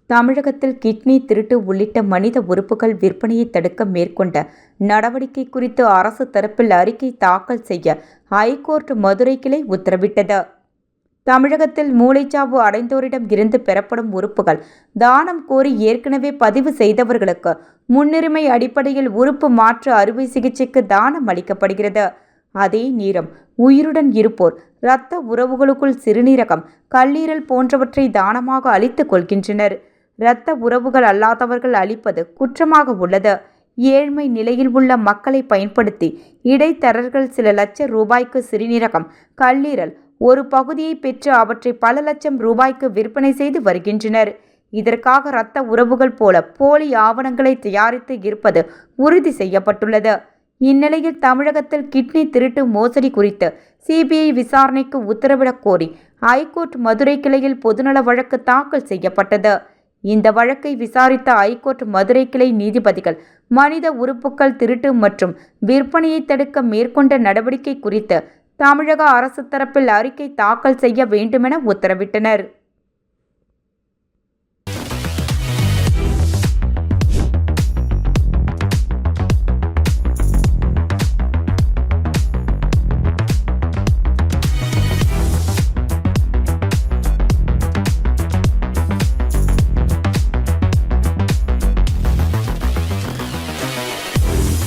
தமிழகத்தில் கிட்னி திருட்டு உள்ளிட்ட மனித உறுப்புகள் விற்பனையை தடுக்க மேற்கொண்ட நடவடிக்கை குறித்து அரசு தரப்பில் அறிக்கை தாக்கல் செய்ய ஐகோர்ட் மதுரை கிளை உத்தரவிட்டது. தமிழகத்தில் மூளைச்சாவு அடைந்தோரிடம் இருந்து பெறப்படும் உறுப்புகள் தானம் கோரி ஏற்கனவே பதிவு செய்தவர்களுக்கு முன்னுரிமை அடிப்படையில் உறுப்பு மாற்று அறுவை சிகிச்சைக்கு தானம் அளிக்கப்படுகிறது. அதே நேரம் உயிருடன் இருப்போர் இரத்த உறவுகளுக்குள் சிறுநீரகம், கல்லீரல் போன்றவற்றை தானமாக அளித்துக் கொள்கின்றனர். இரத்த உறவுகள் அல்லாதவர்கள் அளிப்பது குற்றமாக உள்ளது. ஏழ்மை நிலையில் உள்ள மக்களை பயன்படுத்தி இடைத்தரகர்கள் சில லட்சம் ரூபாய்க்கு சிறுநீரகம், கல்லீரல் ஒரு பகுதியை பெற்று அவற்றை பல லட்சம் ரூபாய்க்கு விற்பனை செய்து வருகின்றனர். இதற்காக இரத்த உறவுகள் போல போலி ஆவணங்களை தயாரித்து இருப்பது உறுதி செய்யப்பட்டுள்ளது. இந்நிலையில் தமிழகத்தில் கிட்னி திருட்டு மோசடி குறித்து சிபிஐ விசாரணைக்கு உத்தரவிடக் கோரி ஐகோர்ட் மதுரை கிளையில் பொதுநல வழக்கு தாக்கல் செய்யப்பட்டது. இந்த வழக்கை விசாரித்த ஐகோர்ட் மதுரை கிளை நீதிபதிகள் மனித உறுப்புகள் திருட்டு மற்றும் விற்பனையை தடுக்க மேற்கொண்ட நடவடிக்கை குறித்து தமிழக அரசு தரப்பில் அறிக்கை தாக்கல் செய்ய வேண்டுமென உத்தரவிட்டனர்.